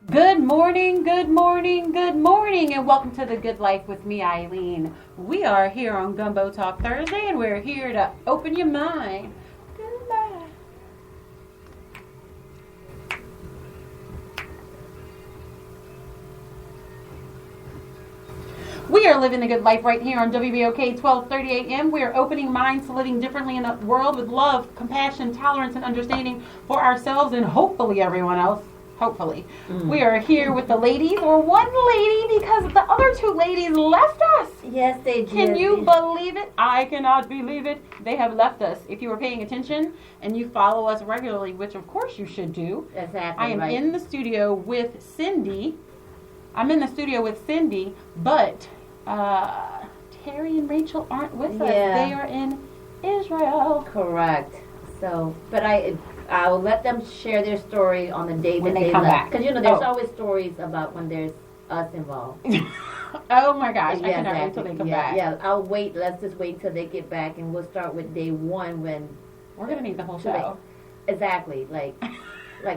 Good morning, good morning, good morning, and welcome to The Good Life with me, Eileen. We are here on Gumbo Talk Thursday, and we're here to open your mind. Goodbye. We are living the good life right here on WBOK 1230 AM. We are opening minds to living differently in a world with love, compassion, tolerance, and understanding for ourselves and hopefully everyone else. Hopefully. We are here with the ladies, or one lady, because the other two ladies left us. Yes, they did. Can you believe it? I cannot believe it. They have left us. If you were paying attention and you follow us regularly, which of course you should do. Exactly. I am in the studio with Cindy. But Terry and Rachel aren't with us. They are in Israel. Correct. So, but I'll let them share their story on the day when that they come left. back. Because, there's always stories about when there's us involved. Oh, my gosh. I cannot wait until they come back. Yeah, I'll wait. Let's just wait till they get back, and we'll start with day one when... We're going to need the whole show. Exactly. Like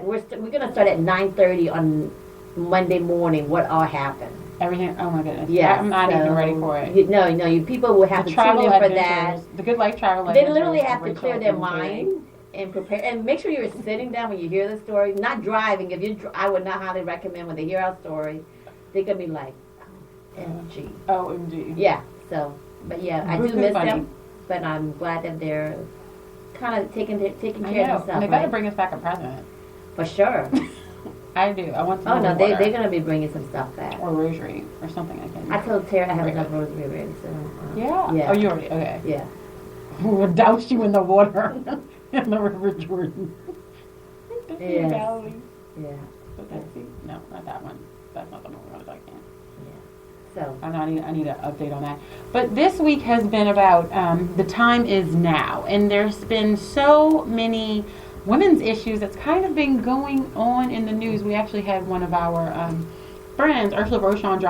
we're going to start at 9:30 on Monday morning. What all happened? Everything. Oh, my goodness. Yeah, I'm not even ready for it. You people will have to tune in for that. The Good Life travel They literally have to clear their mind. And prepare, and make sure you're sitting down when you hear the story. Not driving. I would not highly recommend when they hear our story. They're gonna be like, OMG. OMG. Yeah. So, but yeah, I do miss them. But I'm glad that they're kind of taking care of themselves. And they better bring us back a present. For sure. I do. I want some. Oh no, they're gonna be bringing some stuff back. Or rosary or something. I told Tara I have enough rosary ready. So. Yeah. Oh, you already okay. Yeah. We'll douse you in the water. In the River Jordan. Yes. Yeah. No, not that one. That's not the one we're going to talk about. Yeah. So. I need an update on that. But this week has been about the time is now. And there's been so many women's issues that's kind of been going on in the news. We actually had one of our friends, Ursula Rochon,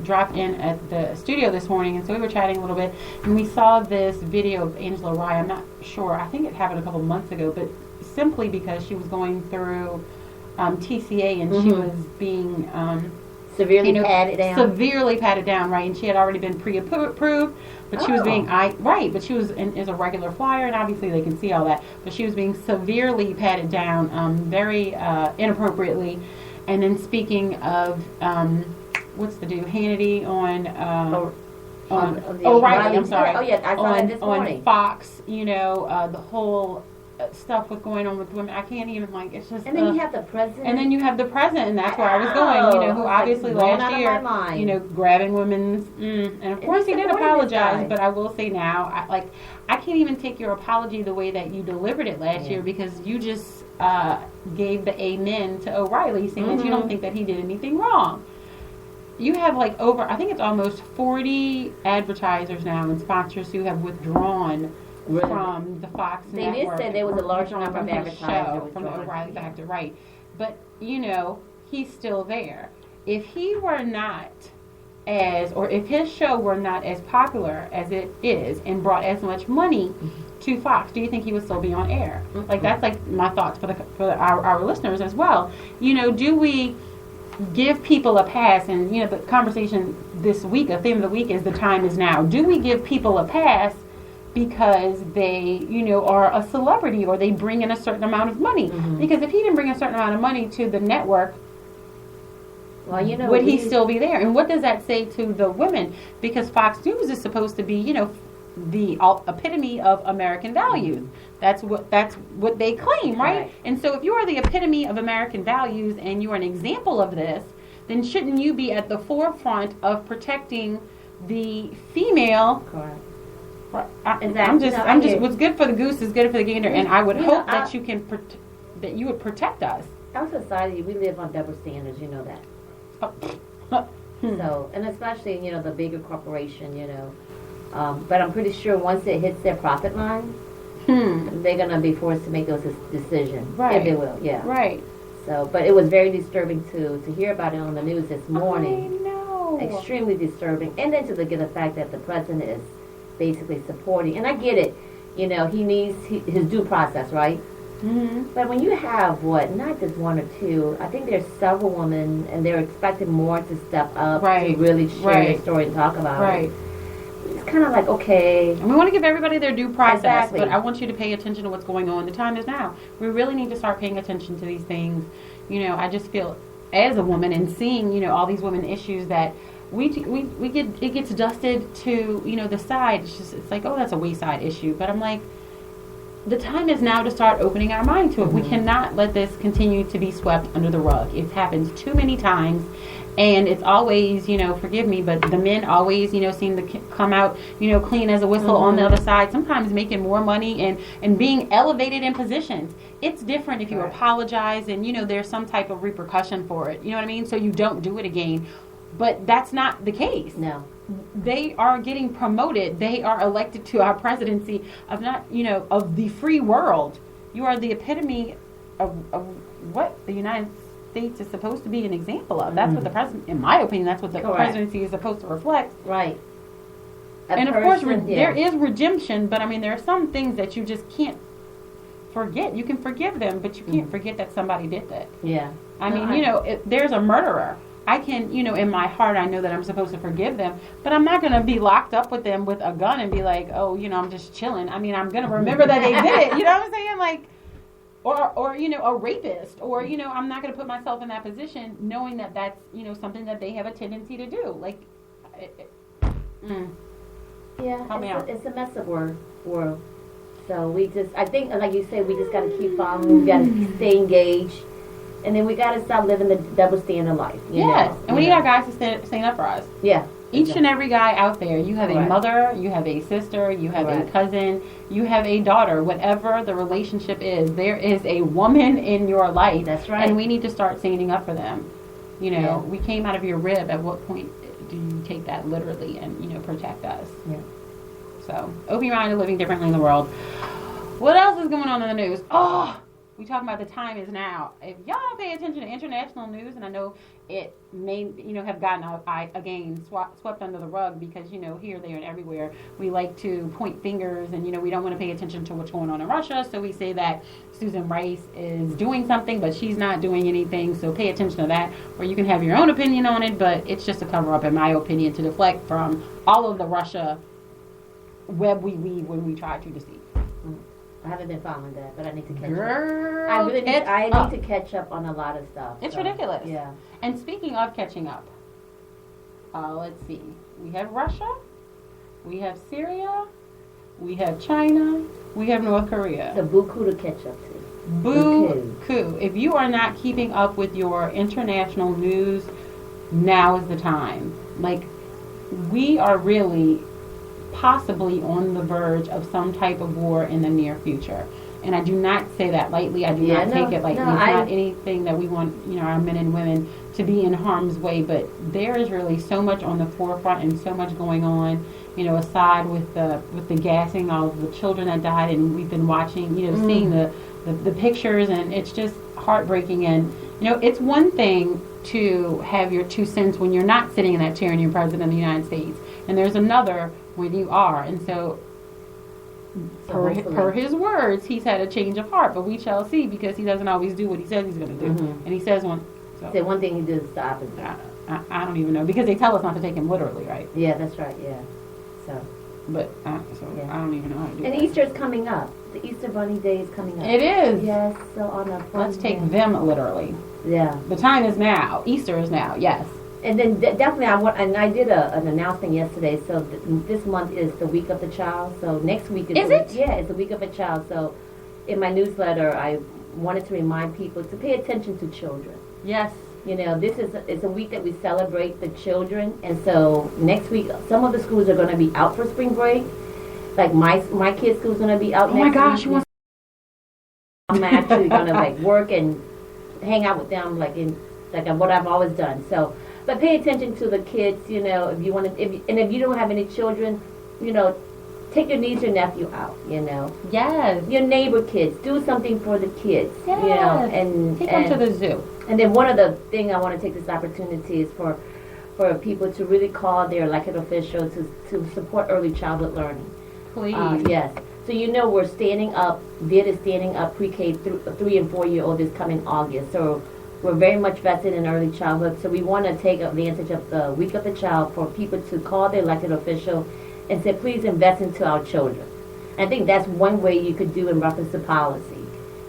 dropped in at the studio this morning, and so we were chatting a little bit, and we saw this video of Angela Rye. I'm not sure. I think it happened a couple months ago, but simply because she was going through TCA and she was being severely patted down. Severely patted down, right? And she had already been pre-approved, but she was being but she was is a regular flyer, and obviously they can see all that. But she was being severely patted down, very inappropriately. And then speaking of, what's the dude, Hannity on O'Reilly, I'm sorry. Oh, yeah, I saw that this morning. On Fox, the whole stuff was going on with women. I can't even, it's just... And then you have the president. And then you have the president, and that's where I was going, who obviously last year, grabbing women's... and of course he did apologize, but I will say now, I can't even take your apology the way that you delivered it last year, because you just... gave the amen to O'Reilly, saying that you don't think that he did anything wrong. You have I think it's almost 40 advertisers now and sponsors who have withdrawn from the Fox network. They did say there was a large number of advertisers from the O'Reilly factor, right? But he's still there. If he were not if his show were not as popular as it is and brought as much money to Fox, do you think he would still be on air? That's my thoughts for our listeners as well. Do we give people a pass? And the conversation this week, the theme of the week is the time is now. Do we give people a pass because they are a celebrity or they bring in a certain amount of money? Because if he didn't bring a certain amount of money to the network, would he still be there? And what does that say to the women? Because Fox News is supposed to be, the epitome of American values. That's what they claim, right? And so if you are the epitome of American values and you are an example of this, then shouldn't you be at the forefront of protecting the female? Correct. I'm just what's good for the goose is good for the gander, and I would hope that you can that you would protect us. Our society, we live on double standards, you know that. So, and especially the bigger corporation, but I'm pretty sure once it hits their profit line, they're gonna be forced to make those decisions. Right. If they will, yeah. Right. So, but it was very disturbing to hear about it on the news this morning. I know. Extremely disturbing, and then to get the fact that the president is basically supporting. And I get it. He needs his due process, right? Mm-hmm. But when you have not just one or two, I think there's several women, and they're expecting more to step up to really share their story and talk about it. It's kind of like, okay. And we want to give everybody their due process, exactly. But I want you to pay attention to what's going on. The time is now. We really need to start paying attention to these things. You know, I just feel as a woman and seeing, you know, all these women issues that we get, it gets dusted to, you know, the side. It's like, oh, that's a wayside issue. But I'm like, the time is now to start opening our mind to it. We cannot let this continue to be swept under the rug. It happens too many times. And it's always, you know, forgive me, but the men always, you know, seem to come out, you know, clean as a whistle on the other side, sometimes making more money and being elevated in positions. It's different if you apologize and, you know, there's some type of repercussion for it. You know what I mean? So you don't do it again. But that's not the case. No. They are getting promoted. They are elected to our presidency of not, you know, of the free world. You are the epitome of what the United States is supposed to be an example of. That's what the president, in my opinion, that's what the presidency is supposed to reflect. Right. And of course, there is redemption, but I mean, there are some things that you just can't forget. You can forgive them, but you can't forget that somebody did that. Yeah. I mean, you know, there's a murderer. I can, you know, in my heart, I know that I'm supposed to forgive them, but I'm not going to be locked up with them with a gun and be like, oh, you know, I'm just chilling. I mean, I'm going to remember that they did it. You know what I'm saying? Like, or, you know, a rapist, or, you know, I'm not going to put myself in that position knowing that that's, you know, something that they have a tendency to do. Like, yeah, it's a mess of world. So we just, I think, like you said, we just got to keep following. We got to stay engaged. And then we got to stop living the double standard life. You know? And we need our guys to stand up for us. Yeah. Each and every guy out there, you have a mother, you have a sister, you have a cousin, you have a daughter, whatever the relationship is, there is a woman in your life. That's right. And we need to start standing up for them. You know, we came out of your rib. At what point do you take that literally and, you know, protect us? Yeah. So, open your mind to living differently in the world. What else is going on in the news? Oh! We talk about the time is now. If y'all don't pay attention to international news, and I know it may, you know, have gotten again swept under the rug because, you know, here, there, and everywhere we like to point fingers, and, you know, we don't want to pay attention to what's going on in Russia. So we say that Susan Rice is doing something, but she's not doing anything. So pay attention to that, or you can have your own opinion on it. But it's just a cover up, in my opinion, to deflect from all of the Russia web we weave when we try to deceive. I haven't been following that, but I need to catch up. I really need to catch up on a lot of stuff. It's ridiculous. Yeah. And speaking of catching up, let's see. We have Russia, we have Syria, we have China, we have North Korea. It's a buku to catch up to. Buku. If you are not keeping up with your international news, now is the time. Like, we are really possibly on the verge of some type of war in the near future. And I do not say that lightly. I do not take it lightly. It's not anything that we want, you know, our men and women to be in harm's way, but there is really so much on the forefront and so much going on, you know, aside with the gassing of the children that died, and we've been watching, you know, seeing the pictures, and it's just heartbreaking. And, you know, it's one thing to have your 2 cents when you're not sitting in that chair and you're president of the United States, and there's another when you are. And so per his words, he's had a change of heart, but we shall see, because he doesn't always do what he says he's going to do. And he says one. So. Say one thing, he does the opposite. I don't even know, because they tell us not to take him literally, right? Yeah, that's right. Yeah. So. But I don't even know how to do and that. Easter's coming up. The Easter Bunny Day is coming up. It is. Yes. So on a Let's take them literally. Yeah. The time is now. Easter is now. Yes. And then definitely I did an announcement yesterday. So this month is the Week of the Child. So next week is it? Yeah, it's the Week of the Child. So in my newsletter, I wanted to remind people to pay attention to children. Yes. You know, this is a week that we celebrate the children, and so next week some of the schools are going to be out for spring break. Like my kids' school's going to be out. Oh my gosh! Week. I'm actually going to like work and hang out with them like what I've always done. So. But pay attention to the kids, you know, if you want to, if you don't have any children, you know, take your niece or nephew out, you know. Yes. Your neighbor kids, do something for the kids, yes. You know, and take them to the zoo. And then one of the things I want to take this opportunity is for people to really call their elected officials to support early childhood learning. Please. Yes. So we're standing up. VID is standing up pre-K 3 and 4 year old this coming August. So we're very much vested in early childhood. So we want to take advantage of the Week of the Child for people to call their elected official and say, please invest into our children. And I think that's one way you could do in reference to policy.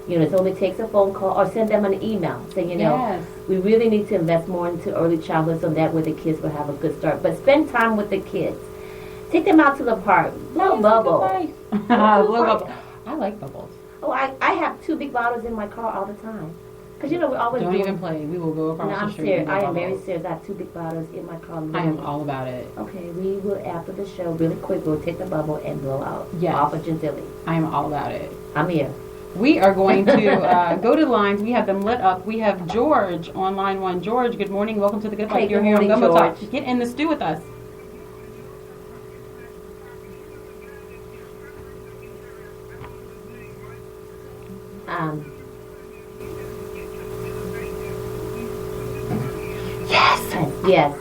It only takes a phone call or send them an email saying, Yes. we really need to invest more into early childhood so that way the kids will have a good start. But spend time with the kids. Take them out to the park. Blow bubbles. Blow bubbles. I like bubbles. Oh, I have 2 big bottles in my car all the time. Because, we're always Don't even play. We will go across the street. Serious. I am very serious. I have 2 big bottles in my car. I am all about it. Okay, we will, after the show, really quick, we'll take the bubble and blow out. Yes. Off of Gentilly. I am all about it. I'm here. We are going to go to the lines. We have them lit up. We have George on line 1. George, good morning. Welcome to the Good Life. Hey, You're good here on morning, Gumbo Talk. George. Get in the stew with us. Yes.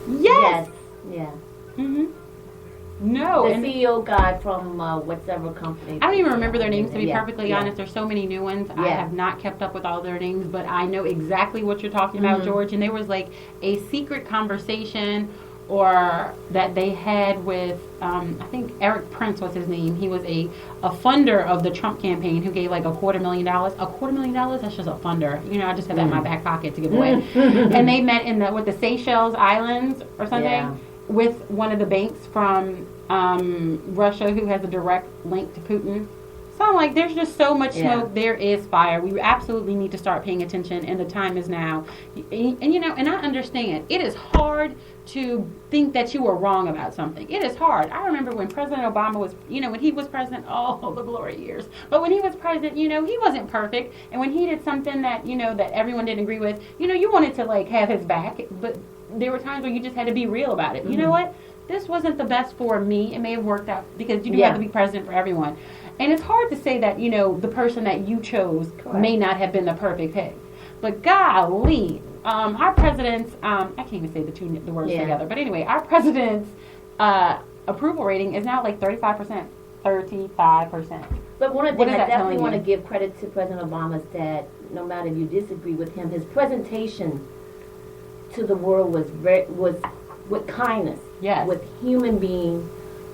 Yes. Yeah. Mm-hmm. No. The and CEO guy from whatever company. I don't even remember their names, to be Yeah, perfectly yeah. honest. There's so many new ones. I Yeah. have not kept up with all their names, but I know exactly what you're talking about, George. And there was like a secret conversation or that they had with, I think Eric Prince was his name. He was a funder of the Trump campaign who gave like $250,000. $250,000? That's just a funder. I just had that in my back pocket to give away. And they met in with the Seychelles Islands or something. Yeah. With one of the banks from Russia who has a direct link to Putin. So I'm like, there's just so much smoke. There is fire. We absolutely need to start paying attention, and the time is now. And I understand. It is hard to think that you were wrong about something. It is hard. I remember when President Obama was, when he was president, the glory years. But when he was president, he wasn't perfect. And when he did something that, that everyone didn't agree with, you wanted to, like, have his back. But there were times where you just had to be real about it. You know what? This wasn't the best for me. It may have worked out because you do have to be president for everyone. And it's hard to say that, the person that you chose may not have been the perfect pick. But golly, our president's, I can't even say the words together. But anyway, our president's approval rating is now like 35%. 35%. But one of the things I definitely telling want to you? give credit to President Obama is that no matter if you disagree with him, his presentation to the world was with kindness, with human being,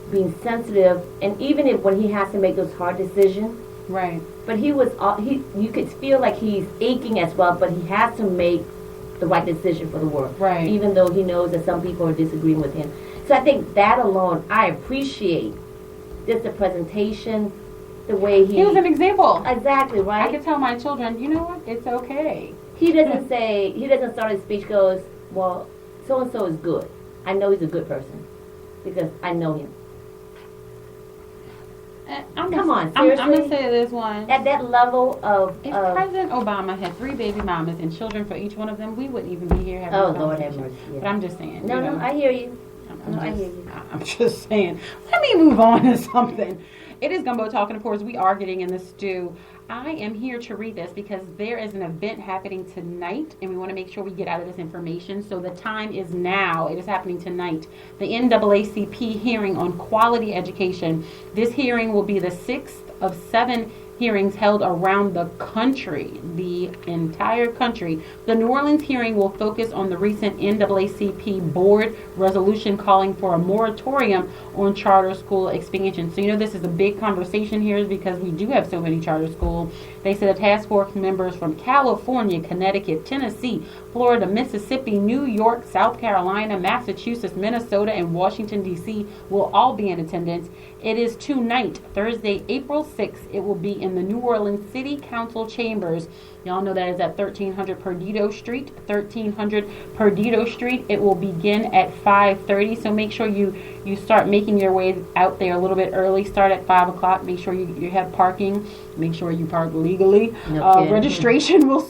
being sensitive, and even if when he has to make those hard decisions, right? But you could feel like he's aching as well, but he has to make the right decision for the world, right? Even though he knows that some people are disagreeing with him. So I think that alone, I appreciate just the presentation, the way he was an example. Exactly, right? I could tell my children, you know what? It's okay. He doesn't start his speech goes, well, so-and-so is good. I know he's a good person because I know him. Come on, seriously? I'm going to say this one. At that level of... If President Obama had 3 baby mamas and children for each one of them, we wouldn't even be here having Oh, this Lord have conversation. mercy. Yeah. But I'm just saying. No, I hear you. I hear you. I'm just saying. Let me move on to something. It is Gumbo Talk, and of course, we are getting in the stew. I am here to read this because there is an event happening tonight, and we want to make sure we get out of this information. So the time is now. It is happening tonight. The NAACP hearing on quality education. This hearing will be the 6th of 7 hearings held around the country, the entire country. The New Orleans hearing will focus on the recent NAACP board resolution calling for a moratorium on charter school expansion. So this is a big conversation here because we do have so many charter schools. They said the task force members from California, Connecticut, Tennessee, Florida, Mississippi, New York, South Carolina, Massachusetts, Minnesota, and Washington, D.C. will all be in attendance. It is tonight, Thursday, April 6th. It will be in the New Orleans City Council chambers. Y'all know that is at 1300 Perdido Street. 1300 Perdido Street. It will begin at 5:30. So make sure you start making your way out there a little bit early. Start at 5 o'clock. Make sure you have parking. Make sure you park legally. Registration will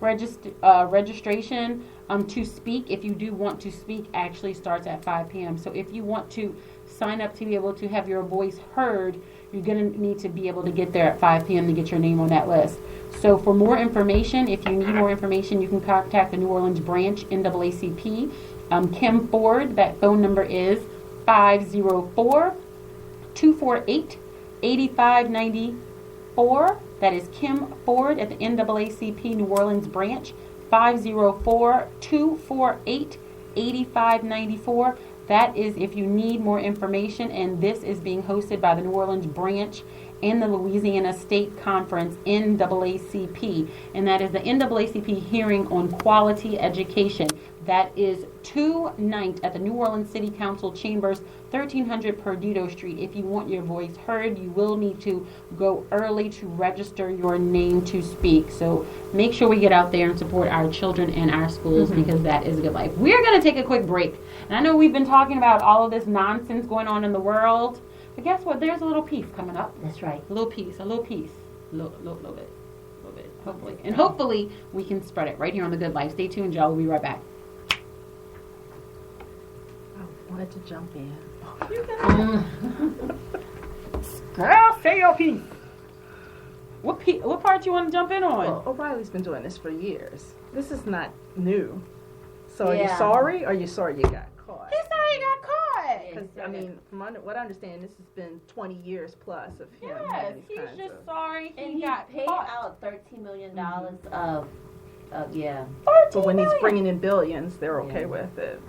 registration to speak, if you do want to speak, actually starts at 5 p.m. So if you want to sign up to be able to have your voice heard, you're going to need to be able to get there at 5 p.m. to get your name on that list. So for more information, if you need more information, you can contact the New Orleans branch, NAACP. Kim Ford, that phone number is 504-248 8594. That is Kim Ford at the NAACP New Orleans branch. 504-248-8594. That is if you need more information, and this is being hosted by the New Orleans branch and the Louisiana State Conference, NAACP, and that is the NAACP hearing on quality education. That is tonight at the New Orleans City Council Chambers, 1300 Perdido Street. If you want your voice heard, you will need to go early to register your name to speak. So make sure we get out there and support our children and our schools, because that is a good life. We're going to take a quick break. And I know we've been talking about all of this nonsense going on in the world, but guess what? There's a little piece coming up. That's right. A little piece. A little bit. Hopefully. And hopefully we can spread it right here on The Good Life. Stay tuned, y'all. We'll be right back. I wanted to jump in. Girl, say your piece. What part you want to jump in on? Well, O'Reilly's been doing this for years. This is not new. So are Yeah. you sorry, or are you sorry you got caught? He said he got caught. Because, I mean, from what I understand, this has been 20 years plus of him. Yes, having he's these kinds just of- sorry And he he got paid caught. out $13 million of yeah. But when he's bringing in billions, they're okay Yeah. with it.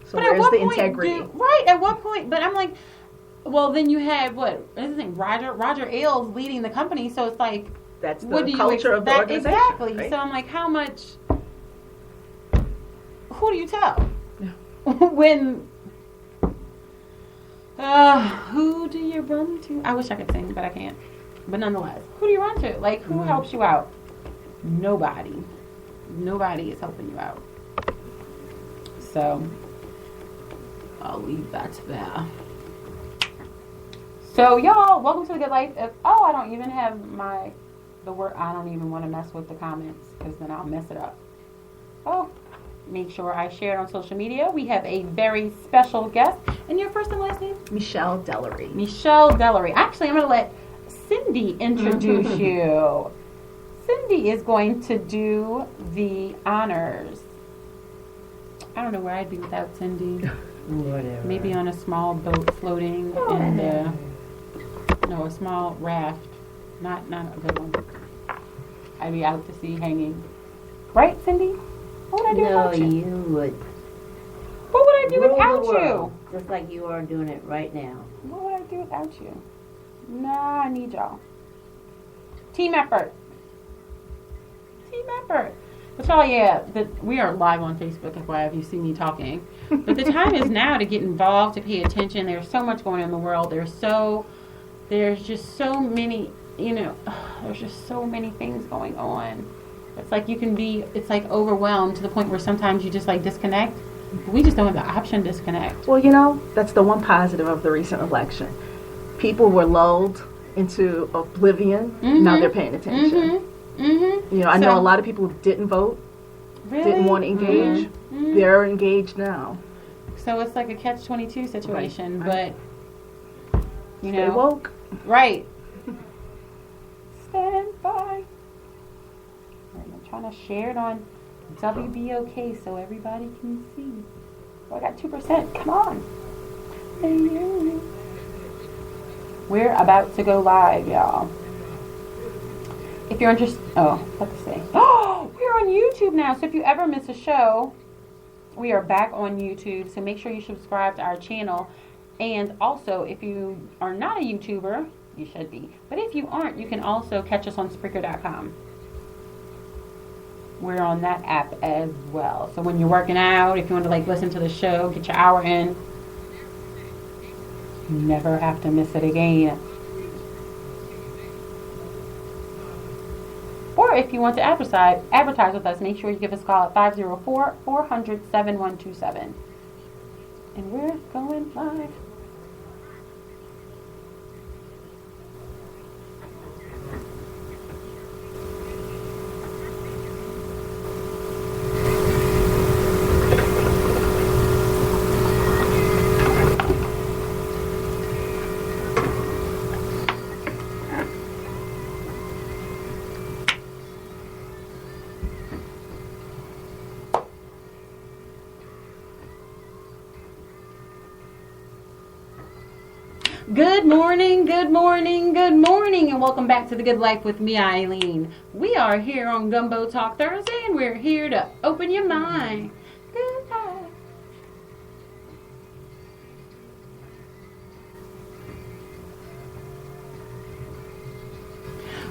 So But at where's what the point integrity? right, at what point? But I'm like, well, then you have, what is his name? Roger Ailes leading the company, so it's like, That's what the do culture you of the expect? organization. Exactly. Right? So I'm like, how much? Who do you tell? Yeah. When? Who do you run to? I wish I could sing, but I can't. But nonetheless, who do you run to? Like, who helps you out? Nobody. Nobody is helping you out. So I'll leave that there. So y'all, welcome to The Good Life. I don't even have the word. I don't even want to mess with the comments, because then I'll mess it up. Oh, make sure I share it on social media. We have a very special guest. And your first and last name? Michelle Dellery. Michelle Dellery. Actually, I'm going to let Cindy introduce you. Cindy is going to do the honors. I don't know where I'd be without Cindy. Whatever. Maybe on a small boat floating in the, a small raft. Not a good one. I'd be out to sea hanging. Right, Cindy? What would I do without you? you would. What would I do rule the without you? world, just like you are doing it right now. What would I do without you? Nah, I need y'all. Team effort. Team effort. But y'all, we are live on Facebook, FYI, if you see me talking. But the time is now to get involved, to pay attention. There's so much going on in the world. There's just so many, there's just so many things going on. It's like it's like overwhelmed to the point where sometimes you just like disconnect. We just don't have the option to disconnect. Well, that's the one positive of the recent election. People were lulled into oblivion. Now they're paying attention. I know a lot of people who didn't vote, didn't want to engage. They're engaged now. So it's like a catch-22 situation, Right. but Stay woke. Right. Stand by. I'm trying to share it on WBOK so everybody can see. Oh, I got 2%. Come on. We're about to go live, y'all. If you're interested, let's see. Oh, we're on YouTube now. So if you ever miss a show, we are back on YouTube. So make sure you subscribe to our channel. And also, if you are not a YouTuber, you should be. But if you aren't, you can also catch us on Spreaker.com. We're on that app as well. So when you're working out, if you want to listen to the show, get your hour in, you never have to miss it again. Or if you want to advertise with us, make sure you give us a call at 504-400-7127. And we're going live. Good morning, good morning, good morning, and welcome back to The Good Life with me, Eileen. We are here on Gumbo Talk Thursday, and we're here to open your mind. Good life.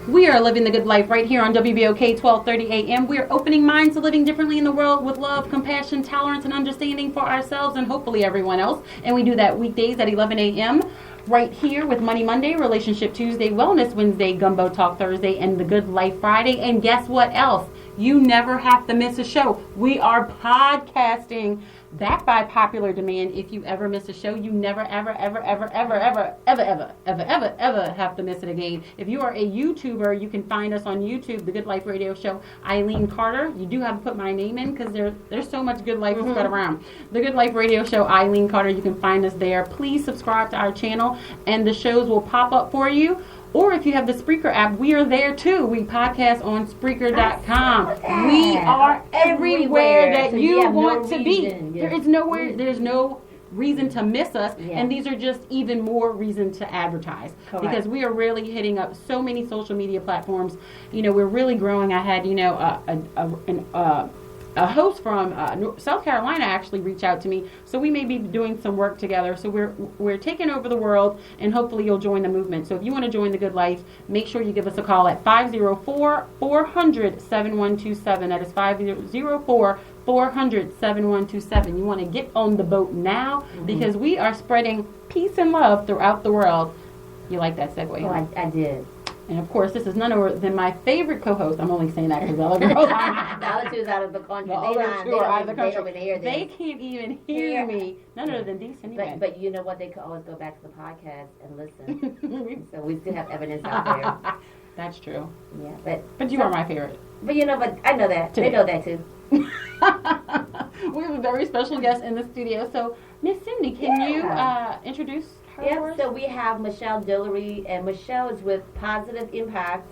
We are living the good life right here on WBOK 1230 AM. We are opening minds to living differently in the world with love, compassion, tolerance, and understanding for ourselves and hopefully everyone else. And we do that weekdays at 11 a.m. right here with Money Monday, Relationship Tuesday, Wellness Wednesday, Gumbo Talk Thursday, and The Good Life Friday. And guess what else? You never have to miss a show. We are podcasting. That by popular demand. If you ever miss a show, you never, ever, ever, ever, ever, ever, ever, ever, ever, ever, ever have to miss it again. If you are a YouTuber, you can find us on YouTube, The Good Life Radio Show, Eileen Carter. You do have to put my name in because there's so much good life spread around. The Good Life Radio Show, Eileen Carter. You can find us there. Please subscribe to our channel, and the shows will pop up for you. Or if you have the Spreaker app, we are there too. We podcast on Spreaker.com. We are everywhere that so you want to be. Yeah. There's no reason to miss us. Yeah. And these are just even more reason to advertise. Correct. Because we are really hitting up so many social media platforms. You know, we're really growing. I had, a host from South Carolina actually reached out to me, so we may be doing some work together. So we're taking over the world, and hopefully you'll join the movement. So if you want to join the Good Life, make sure you give us a call at 504-400-7127. That is 504-400-7127. You want to get on the boat now because we are spreading peace and love throughout the world. You like that segue? Oh, I did. And of course, this is none other than my favorite co-host. I'm only saying that because the other girls. The other two's out of the country. The other two are out of the country. They can't even hear me. None other than these anyway. But you know what? They could always go back to the podcast and listen. So we still have evidence out there. That's true. Yeah, but you are my favorite. But but I know that. Today. They know that too. We have a very special guest in the studio. So, Miss Cindy, can you introduce? Yeah, so we have Michelle Dillery, and Michelle is with Positive Impact.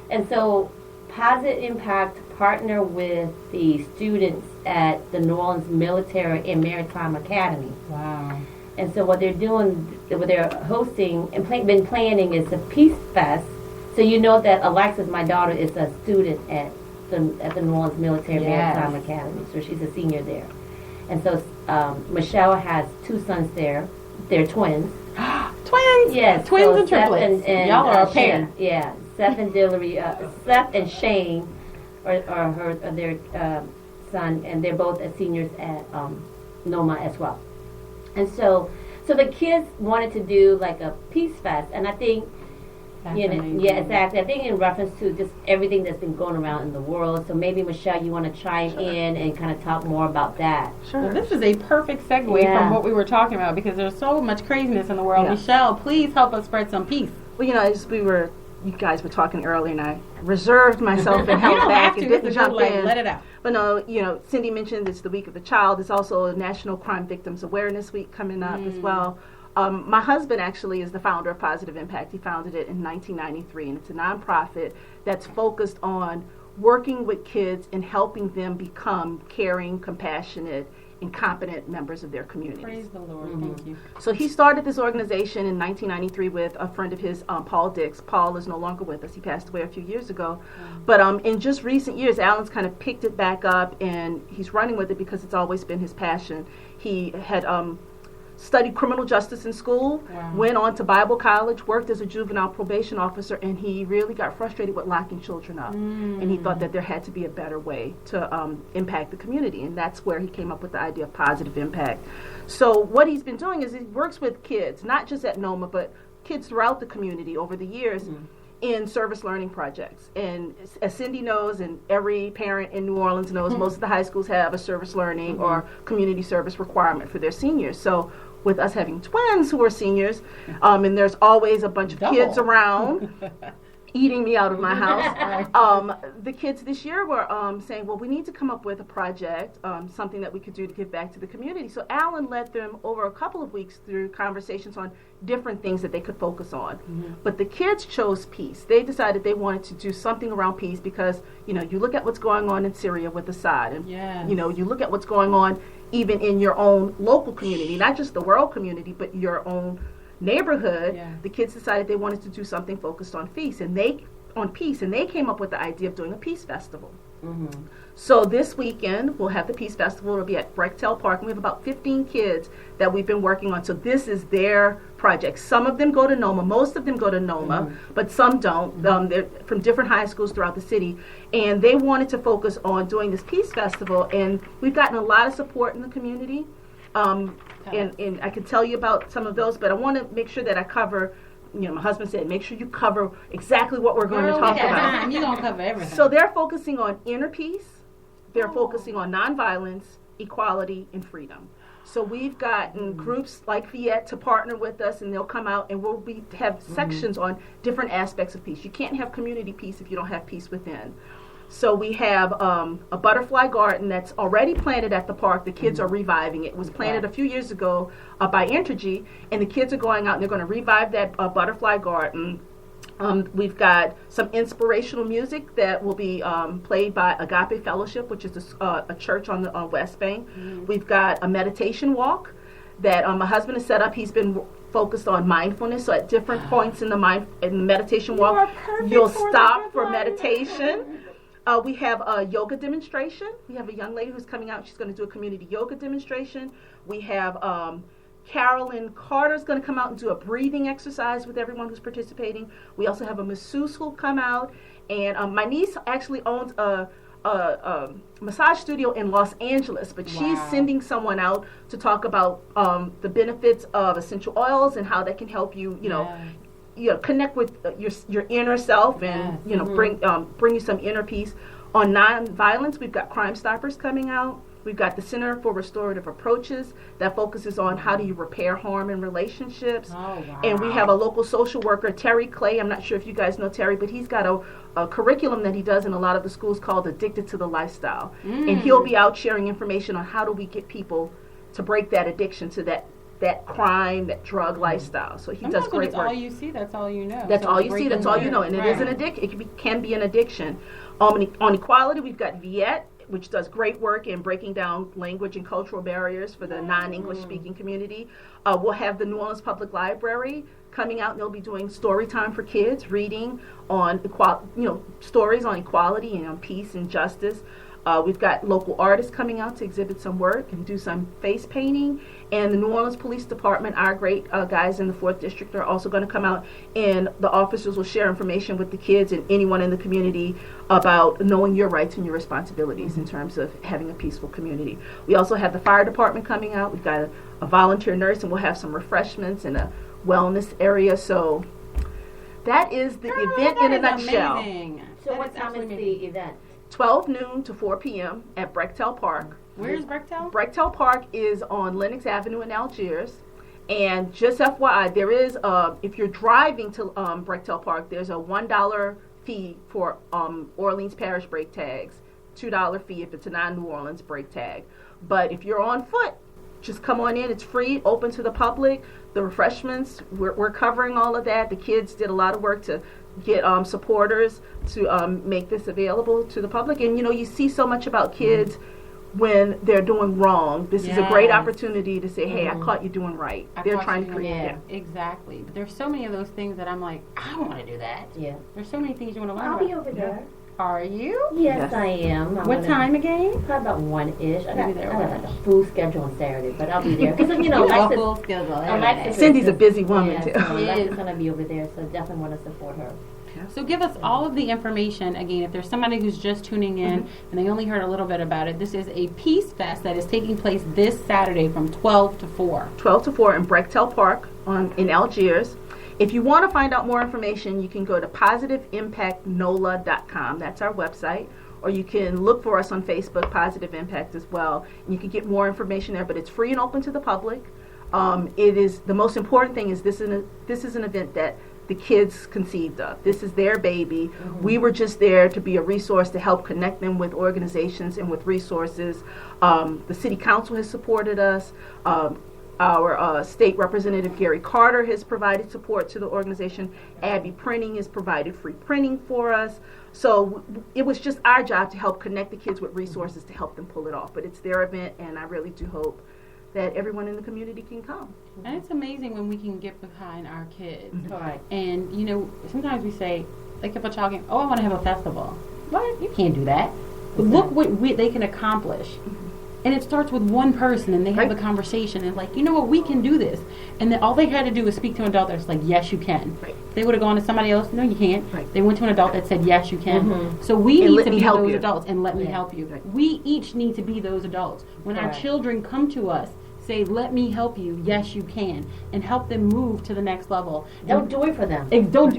And so Positive Impact partner with the students at the New Orleans Military and Maritime Academy. Wow. And so what they're doing, what they're hosting and been planning is a Peace Fest. So you know that Alexis, my daughter, is a student at the New Orleans Military and Maritime Academy. So she's a senior there. And so Michelle has two sons there. They're twins. Twins? Yes. Twins and triplets. And y'all are a pair. Yeah. Seth and Dillery, Seth and Shane are their son, and they're both seniors at NOMA as well. And so the kids wanted to do like a Peace Fest, and I think, yeah, exactly. I think in reference to just everything that's been going around in the world. So maybe, Michelle, you want to chime in and kind of talk more about that. Sure. Well, this is a perfect segue from what we were talking about because there's so much craziness in the world. Yeah. Michelle, please help us spread some peace. Well, as you guys were talking earlier, and I reserved myself and held back and didn't jump in. Let it out. But no, Cindy mentioned it's the Week of the Child. It's also National Crime Victims Awareness Week coming up as well. My husband actually is the founder of Positive Impact. He founded it in 1993, and it's a nonprofit that's focused on working with kids and helping them become caring, compassionate, and competent members of their communities. Praise the Lord. Thank you. So he started this organization in 1993 with a friend of his, Paul Dix. Paul is no longer with us. He passed away a few years ago. But in just recent years, Alan's kind of picked it back up, and he's running with it because it's always been his passion. He had studied criminal justice in school, went on to Bible college, worked as a juvenile probation officer, and he really got frustrated with locking children up. And he thought that there had to be a better way to impact the community, and that's where he came up with the idea of Positive Impact. So what he's been doing is he works with kids, not just at NOMA, but kids throughout the community over the years in service learning projects. And as Cindy knows, and every parent in New Orleans knows, most of the high schools have a service learning or community service requirement for their seniors. So with us having twins who are seniors, and there's always a bunch of kids around eating me out of my house. The kids this year were saying, well, we need to come up with a project, something that we could do to give back to the community. So Alan led them over a couple of weeks through conversations on different things that they could focus on. But the kids chose peace. They decided they wanted to do something around peace because, you look at what's going on in Syria with Assad, and, you look at what's going on even in your own local community, not just the world community, but your own neighborhood, the kids decided they wanted to do something focused on peace, and they came up with the idea of doing a peace festival. So this weekend we'll have the Peace Festival. It'll be at Brechtel Park, and we have about 15 kids that we've been working on. So this is their project. Some of them go to Noma, most of them go to Noma, but some don't. They're from different high schools throughout the city, and they wanted to focus on doing this Peace Festival, and we've gotten a lot of support in the community. And I can tell you about some of those, but I want to make sure that I cover. My husband said, make sure you cover exactly what we're going to talk about. You're going to cover everything. So they're focusing on inner peace. They're focusing on nonviolence, equality, and freedom. So we've gotten groups like Viet to partner with us, and they'll come out, and we'll have sections on different aspects of peace. You can't have community peace if you don't have peace within. So we have a butterfly garden that's already planted at the park. The kids are reviving it. It was planted a few years ago by Entergy, and the kids are going out and they're going to revive that butterfly garden. We've got some inspirational music that will be played by Agape Fellowship, which is a church on the West Bank. We've got a meditation walk that my husband has set up. He's been focused on mindfulness. So at different points in the meditation walk, you'll stop for meditation. We have a yoga demonstration. We have a young lady who's coming out. She's going to do a community yoga demonstration. We have Carolyn Carter's going to come out and do a breathing exercise with everyone who's participating. We also have a masseuse who'll come out. And my niece actually owns a massage studio in Los Angeles, but she's sending someone out to talk about the benefits of essential oils and how that can help you, connect with your inner self and bring you some inner peace. On nonviolence, we've got Crime Stoppers coming out. We've got the Center for Restorative Approaches that focuses on how do you repair harm in relationships. And we have a local social worker, Terry Clay. I'm not sure if you guys know Terry, but he's got a curriculum that he does in a lot of the schools called Addicted to the Lifestyle. And he'll be out sharing information on how do we get people to break that addiction to that crime, that drug lifestyle. So he does great work. That's all you see, that's all you know. That's all you see, that's all you know. And it is an addiction. It can be an addiction. On equality, we've got Viet, which does great work in breaking down language and cultural barriers for the non-English speaking community. We'll have the New Orleans Public Library coming out, and they'll be doing story time for kids, reading on stories on equality and on peace and justice. We've got local artists coming out to exhibit some work and do some face painting. And the New Orleans Police Department, our great guys in the 4th District, are also going to come out, and the officers will share information with the kids and anyone in the community about knowing your rights and your responsibilities in terms of having a peaceful community. We also have the fire department coming out. We've got a volunteer nurse, and we'll have some refreshments and a wellness area. So that is the event in a nutshell. Amazing. So what time is the event? 12 noon to 4 p.m. at Brechtel Park. Where's Brechtel? Brechtel Park is on Lenox Avenue in Algiers. And just FYI, there is, if you're driving to Brechtel Park, there's a $1 fee for Orleans Parish brake tags, $2 fee if it's a non-New Orleans brake tag. But if you're on foot, just come on in. It's free, open to the public. The refreshments, we're covering all of that. The kids did a lot of work to get supporters to make this available to the public. And you see so much about kids when they're doing wrong. This is a great opportunity to say, hey, I caught you doing right. They're trying to create. Exactly. But there's so many of those things that I'm like, I want to do that. Yeah. There's so many things you want to learn I'll about. be over there. Are you? Yes, I am. What time again? Probably about 1-ish. I got there. like a full schedule on Saturday, but I'll be there. Because, Full schedule. Cindy's a busy woman, too. So Alexa's going to be over there, so definitely want to support her. So give us all of the information. Again, if there's somebody who's just tuning in and they only heard a little bit about it, this is a Peace Fest that is taking place this Saturday from 12 to 4. 12 to 4 in Brechtel Park in Algiers. If you want to find out more information, you can go to positiveimpactnola.com. That's our website. Or you can look for us on Facebook, Positive Impact as well. And you can get more information there, but it's free and open to the public. It is the most important thing is this is an event that the kids conceived of. This is their baby. We were just there to be a resource to help connect them with organizations and with resources. The city council has supported us. Our state representative Gary Carter has provided support to the organization. Abby Printing has provided free printing for us. So it was just our job to help connect the kids with resources to help them pull it off. But it's their event, and I really do hope that everyone in the community can come. And it's amazing when we can get behind our kids. Right. And, sometimes we say, like if a child can, I want to have a festival. What? You can't do that. But look what they can accomplish. And it starts with one person, and they have a conversation, and like, you know what, we can do this. And then all they had to do was speak to an adult that's like, yes, you can. Right. They would have gone to somebody else, no, you can't. Right. They went to an adult that said, yes, you can. So we need to be those adults, and let me help you. Right. We each need to be those adults. When our children come to us, say, let me help you, yes, you can, and help them move to the next level. Don't do it for them. Don't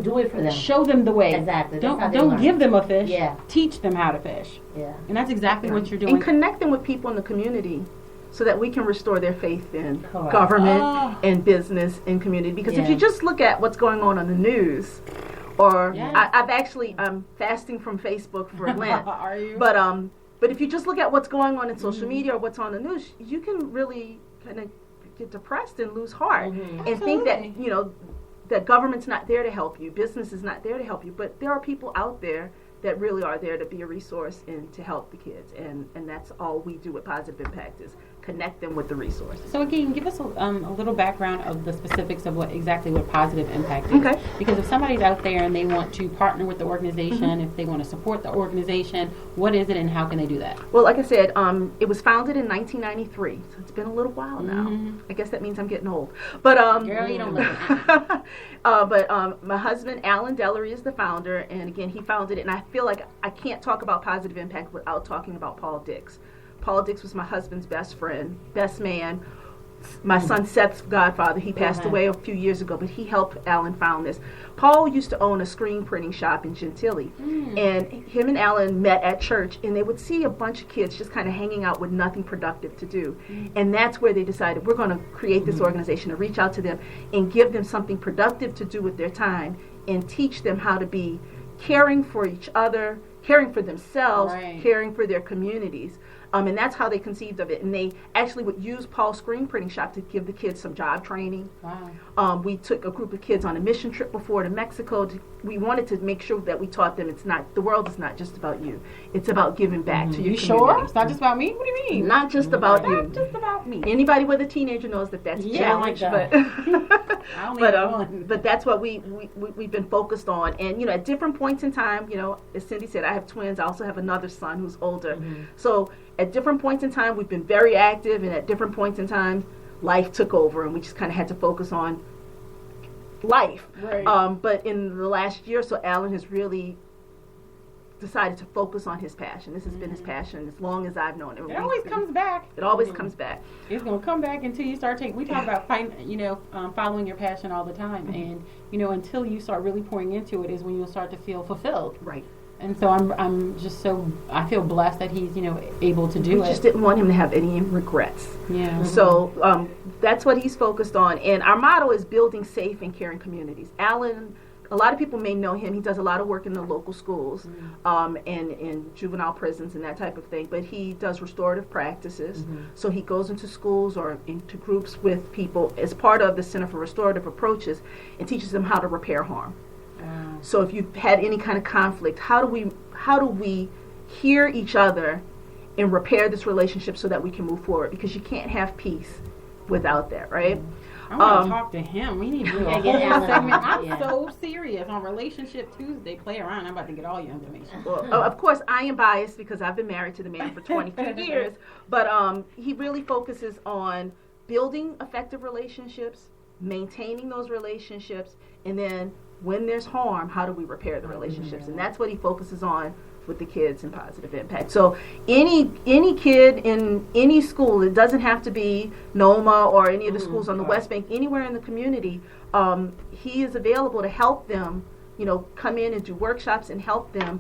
do it for them. Show them the way. Exactly. Don't give them a fish. Yeah. Teach them how to fish. Yeah. And that's exactly what you're doing. And connect them with people in the community so that we can restore their faith in government and business and community. Because if you just look at what's going on the news, or I'm fasting from Facebook for Lent. Are you? But if you just look at what's going on in social media or what's on the news, you can really kind of get depressed and lose heart and think that, that government's not there to help you, business is not there to help you, but there are people out there that really are there to be a resource and to help the kids, and that's all we do with Positive Impact is connect them with the resources. So again, give us a little background of the specifics of what Positive Impact is. Okay. Because if somebody's out there and they want to partner with the organization, if they want to support the organization, what is it and how can they do that? Well, like I said, it was founded in 1993, so it's been a little while now. I guess that means I'm getting old. But Girl, you don't look but my husband, Alan Dellery, is the founder, and again, he founded it, and I feel like I can't talk about Positive Impact without talking about Paul Dix. Paul Dix was my husband's best friend, best man, my son Seth's godfather. He passed away a few years ago, but he helped Alan found this. Paul used to own a screen printing shop in Gentilly, and him and Alan met at church, and they would see a bunch of kids just kind of hanging out with nothing productive to do. And that's where they decided, we're going to create this organization to reach out to them and give them something productive to do with their time and teach them how to be caring for each other, caring for themselves, caring for their communities. And that's how they conceived of it. And they actually would use Paul's screen printing shop to give the kids some job training. Wow. We took a group of kids on a mission trip before to Mexico. We wanted to make sure that we taught them the world is not just about you. It's about giving back to your community. Sure? It's not just about me? What do you mean? Not just about you. Not just about me. Anybody with a teenager knows that that's a challenge. But that's what we've been focused on. And, at different points in time, as Cindy said, I have twins. I also have another son who's older. So at different points in time, we've been very active, and at different points in time, life took over, and we just kind of had to focus on life. Right. But in the last year or so, Alan has really decided to focus on his passion. This has been his passion as long as I've known him. It always comes back. It always comes back. It's going to come back until you start taking. We talk about following your passion all the time, and until you start really pouring into it is when you'll start to feel fulfilled. Right. And so I'm just I feel blessed that he's able to do it. We just didn't want him to have any regrets. Yeah. So that's what he's focused on, and our motto is building safe and caring communities. Alan, a lot of people may know him. He does a lot of work in the local schools, and in juvenile prisons and that type of thing. But he does restorative practices. So he goes into schools or into groups with people as part of the Center for Restorative Approaches and teaches them how to repair harm. So if you've had any kind of conflict, how do we hear each other and repair this relationship so that we can move forward? Because you can't have peace without that, right? I want to talk to him. We need to do a whole segment. I'm so serious on Relationship Tuesday. Play around. I'm about to get all your information. Well, of course, I am biased because I've been married to the man for 22 years. But he really focuses on building effective relationships, maintaining those relationships, and then when there's harm, how do we repair the relationships? And that's what he focuses on with the kids in Positive Impact. So any kid in any school, it doesn't have to be Noma or any of the schools on the West Bank, anywhere in the community, he is available to help them, come in and do workshops and help them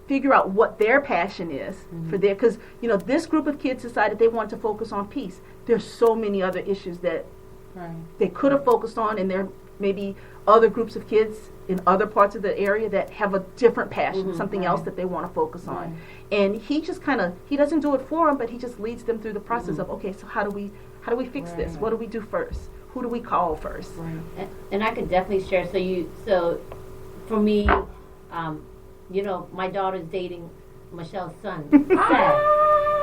figure out what their passion is for because, this group of kids decided they want to focus on peace. There's so many other issues that they could have focused on, and there may be other groups of kids in other parts of the area that have a different passion, something else that they want to focus on. And he just he doesn't do it for them, but he just leads them through the process of, okay, so how do we fix this? What do we do first? Who do we call first? And I could definitely share. So for me, my daughter's dating Michelle's son.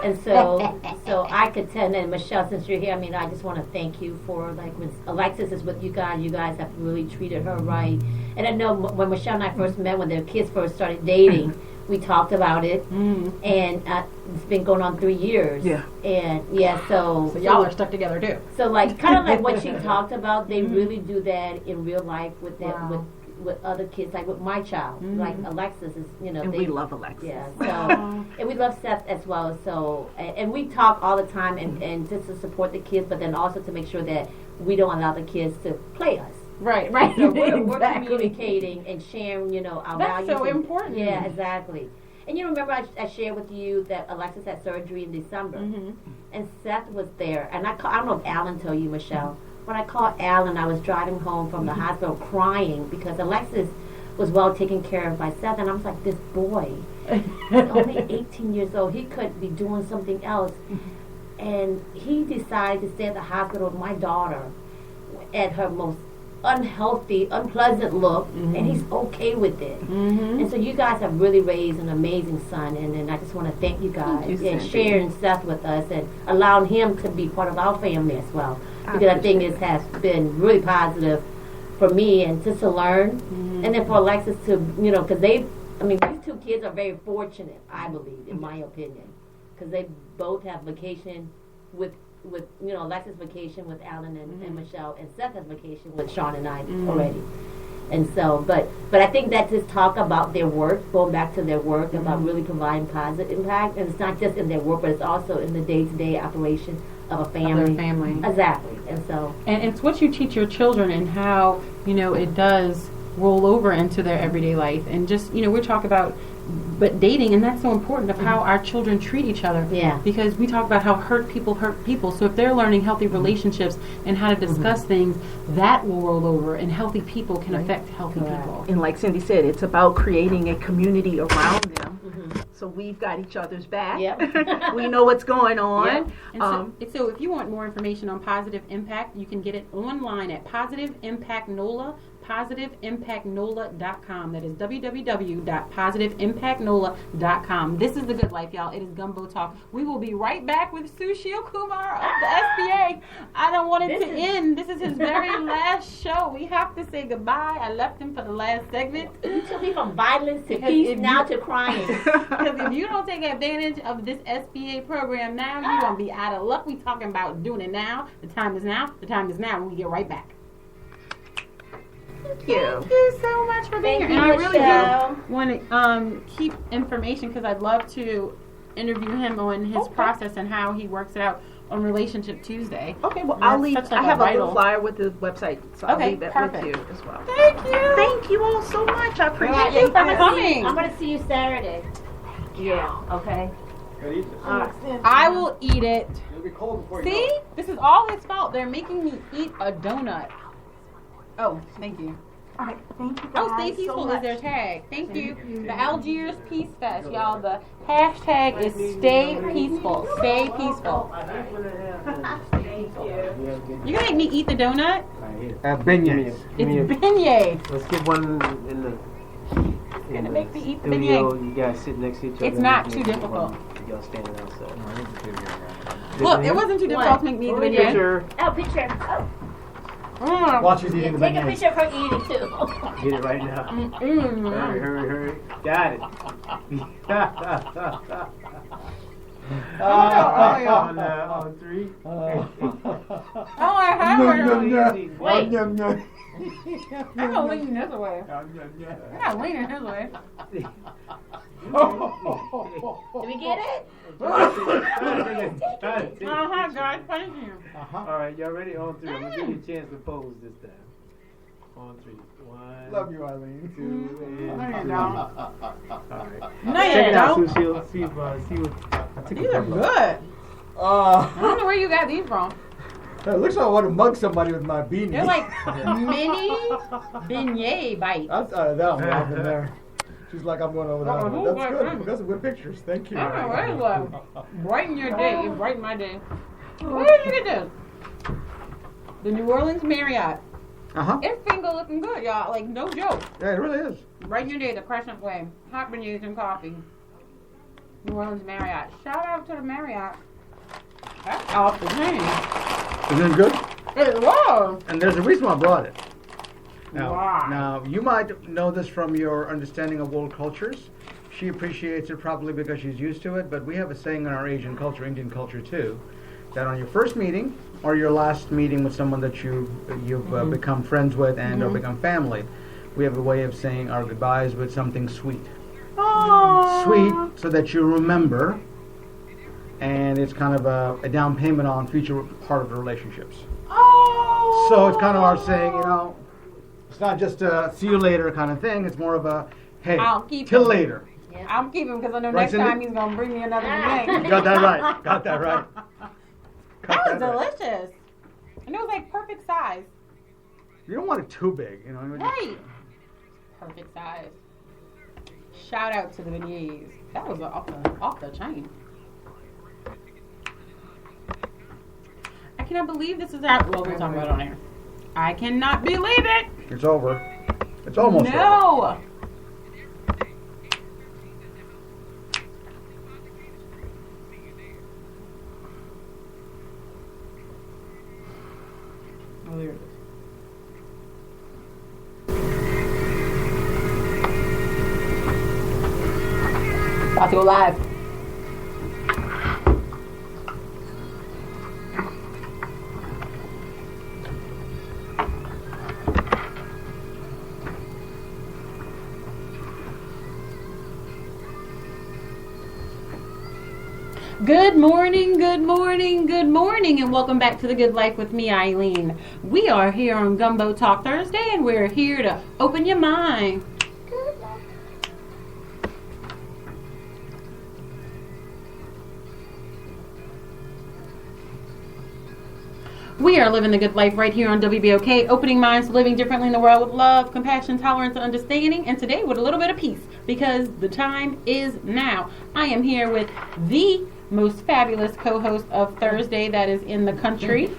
And so I could tell, and Michelle, since you're here, I mean, I just want to thank you for, like, when Alexis is with you guys have really treated her right. And I know when Michelle and I first met, when their kids first started dating, we talked about it, and it's been going on 3 years. Yeah. And so y'all are stuck together too. So like, kind of like what she talked about, they really do that in real life with with other kids, like with my child, like Alexis is, And we love Alexis. Yeah. So and we love Seth as well. So and we talk all the time, and just to support the kids, but then also to make sure that we don't allow the kids to play us. Right. So we're communicating and sharing, our values. That's so important. Yeah, exactly. And you remember I shared with you that Alexis had surgery in December, and Seth was there. And I don't know if Alan told you, Michelle. When I called Alan, I was driving home from the hospital crying because Alexis was well taken care of by Seth, and I was like, this boy, he's only 18 years old. He could be doing something else. And he decided to stay at the hospital with my daughter at her most unhealthy, unpleasant look, and he's okay with it. And so you guys have really raised an amazing son, and I just want to thank you guys and sharing Seth with us and allowing him to be part of our family as well, because I think it has been really positive for me and just to learn, and then for Alexis to, because these two kids are very fortunate, I believe, in my opinion, because they both have vacation with Alexis vacation with Alan and Michelle, and Seth has vacation with Sean and I already. And so, but I think that just talk about their work, going back to their work, about really providing positive impact, and it's not just in their work, but it's also in the day-to-day operation of a family. Of their family. Exactly. And so, and it's what you teach your children and how it does roll over into their everyday life, and just we talk about. But dating, and that's so important, of how our children treat each other. Yeah. Because we talk about how hurt people. So if they're learning healthy relationships and how to discuss things, that will roll over, and healthy people can affect healthy people. And like Cindy said, it's about creating a community around them. So we've got each other's back. Yep. We know what's going on. Yep. And so if you want more information on Positive Impact, you can get it online at Positive Impact NOLA. PositiveImpactNOLA.com. That is www.PositiveImpactNOLA.com. This is the good life, y'all. It is Gumbo Talk. We will be right back with Sushil Kumar of the SBA. I don't want it to end. This is his very last show. We have to say goodbye. I left him for the last segment. You took me from violence to peace now to crying. Because if you don't take advantage of this SBA program now, you're going to be out of luck. We talking about doing it now. The time is now. The time is now. When we get right back. Thank you. Thank you so much for being here. And I really do want to keep information, because I'd love to interview him on his process and how he works it out on Relationship Tuesday. Okay, well, I'll leave. I have a little flyer with the website, so I'll leave that with you as well. Thank you. Thank you all so much. I appreciate Thank you for coming. I'm going to see you Saturday. Yeah, okay. I will eat it. It'll be cold before you See? This is all his fault. They're making me eat a donut. Oh, thank you. All right, thank you guys. Oh, Stay Peaceful so is their tag. Thank you. The Algiers Peace Fest, y'all. The hashtag is Stay Peaceful. Stay Peaceful. You gonna make me eat the donut? beignets. It's beignet. Let's get one in the. You're gonna make me eat the studio. beignet. You guys sit next to each other. It's not too difficult. Y'all standing outside. Look, it wasn't too difficult to make me eat the beignet. Oh, picture. Oh. Watch us eating the Take a beignets. picture of her eating too. Get it right now. Hurry. Got it. On three. I have one. Wait. I'm gonna lean this way. I'm not leaning this way. Did we get it? Guys, thank you. Alright, y'all ready? On three. I'm gonna give you a chance to pose this time. On three. One. Love you, Eileen. Two. No, you And don't. Alright. No, Check you it out, don't. Sushil. See what. I took These a are couple. good. I don't know where you got these from. It looks like I want to mug somebody with my beanie. They're like mini beignet bites. That was laughing there. She's like, I'm going over that one. That's good. That's some good pictures. Thank you. I don't know where it was. Brighten your day. You brighten my day. Where did you get this? The New Orleans Marriott. It's been good looking good, y'all. Like, no joke. Yeah, it really is. Brighten your day the Crescent Way. Hot beignets and coffee. New Orleans Marriott. Shout out to the Marriott. That's off the chain. Isn't it good? It was. And there's a reason why I brought it. Why? Now, you might know this from your understanding of world cultures. She appreciates it probably because she's used to it, but we have a saying in our Asian culture, Indian culture too, that on your first meeting or your last meeting with someone that you've become friends with and or become family, we have a way of saying our goodbyes with something sweet. Aww. Sweet, so that you remember, and it's kind of a down payment on future part of the relationships. Oh. So it's kind of our saying, you know, it's not just a see you later kind of thing. It's more of a, hey, I'll keep till him. later. Yeah. I'll keep him because I know Right, next Cindy? time he's going to bring me another drink. Got that right. Got that right. That was Got that right. delicious. And it was like perfect size. You don't want it too big, you know. Right. Perfect size. Shout out to the beignets. That was off the chain. I cannot believe this is out. Well, we'll talk about it on air. I cannot believe it. It's over. It's almost over. No. Oh, there it is. About to go live. Good morning, good morning, good morning, and welcome back to The Good Life with me, Eileen. We are here on Gumbo Talk Thursday, and we're here to open your mind. We are living the good life right here on WBOK, opening minds, living differently in the world with love, compassion, tolerance, and understanding, and today with a little bit of peace, because the time is now. I am here with the most fabulous co-host of Thursday that is in the country.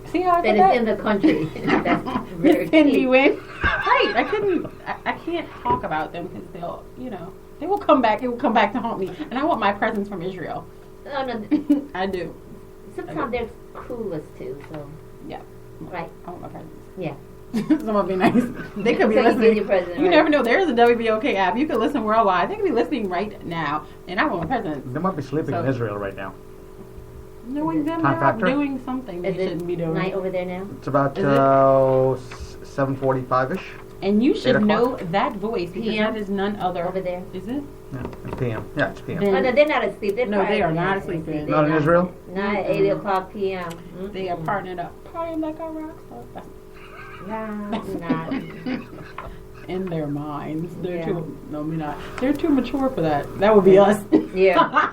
See how I did That is in the country. That's very Cindy key. Wynn. Right, I can't talk about them because they'll, they will come back. It will come back to haunt me. And I want my presents from Israel. Oh, no. I do. Sometimes they're clueless too, so. Yeah. Right. I want my presents. Yeah. Someone be nice. They could be So you listening. get your present, You right? never know. There's a WBOK app. You can listen worldwide. They could be listening right now. And I want my presents. They might be sleeping in So- Israel right now. Knowing them, Time they're factor? doing something they Is shouldn't it be doing. night over there now? It's about Is it? 7:45ish. And you should 8 know o'clock. that voice because PM? that is none other. Over there? Is it? Yeah, it's PM. Yeah, it's PM. Then- Oh, no, they're not asleep. They're No, they probably are not asleep, then. They're Not in Israel? Not at 8 o'clock p.m. Mm-mm. They are partnered up. Partying like a rock star. Not. In their minds. They're Yeah. too, no, we're not. They're too mature for that. That would be us. Yeah.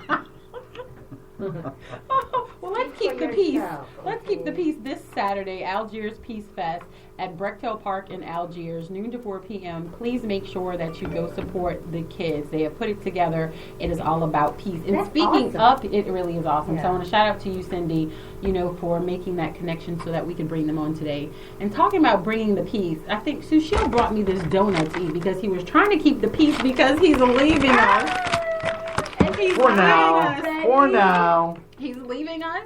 Well, let's keep the for peace. yourself, Let's keep the okay. peace this Saturday, Algiers Peace Fest at Brecktail Park in Algiers, noon to 4 p.m. Please make sure that you go support the kids. They have put it together. It is all about peace. And That's speaking awesome. up, it really is awesome. So I Yeah. want to shout out to you, Cindy, for making that connection so that we can bring them on today. And talking about bringing the peace, I think Sushil brought me this donut to eat because he was trying to keep the peace because he's leaving us. And he's For leaving now. us. For now. He's leaving us.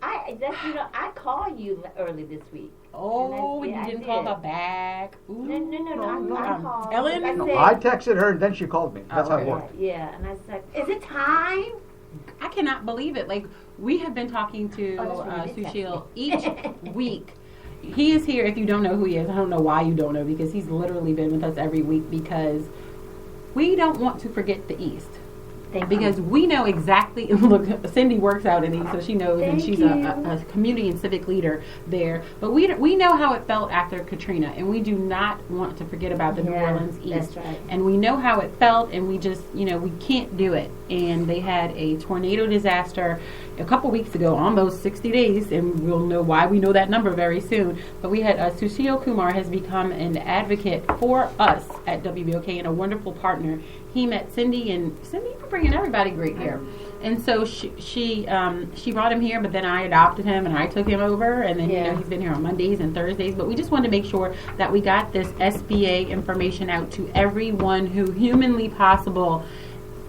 I called you early this week. Oh, And and I you didn't did. call her back. Ooh. No, I called. Ellen? I No, said, I texted her and then she called me. That's how it okay. worked. Yeah, and I said, is it time? I cannot believe it. Like, we have been talking to Oh, that's right, you did Sushil text me. each week. He is here. If you don't know who he is, I don't know why you don't know, because he's literally been with us every week, because we don't want to forget the East. Thank Because you. we know exactly, look, Cindy works out in East, so she knows, and Thank she's you. a community and civic leader there. But we know how it felt after Katrina, and we do not want to forget about the New Yeah, Orleans East. that's right. And we know how it felt, and we just, we can't do it. And they had a tornado disaster a couple weeks ago, almost 60 days, and we'll know why we know that number very soon. But we had Sushil Kumar has become an advocate for us at WBOK and a wonderful partner. He met Cindy, and Cindy, you're bringing everybody great here. And so she brought him here, but then I adopted him and I took him over, and then Yeah. he's been here on Mondays and Thursdays. But we just wanted to make sure that we got this SBA information out to everyone who humanly possible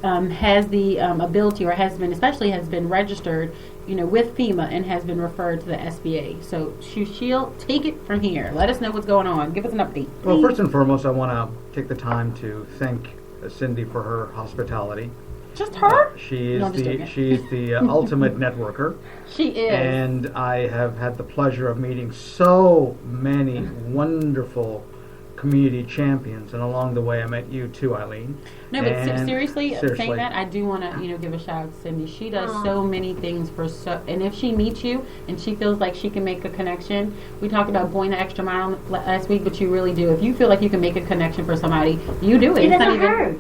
has the ability, or has been registered, with FEMA and has been referred to the SBA. So she'll take it from here. Let us know what's going on. Give us an update. Well, first and foremost, I want to take the time to thank Cindy for her hospitality. Just her? She's the ultimate networker. She is. And I have had the pleasure of meeting so many wonderful community champions, and along the way I met you too, Eileen. No, but seriously, saying that, I do want to give a shout out to Cindy. She does so many things and if she meets you and she feels like she can make a connection, we talked about going the extra mile last week, but you really do. If you feel like you can make a connection for somebody, you do it. It doesn't hurt.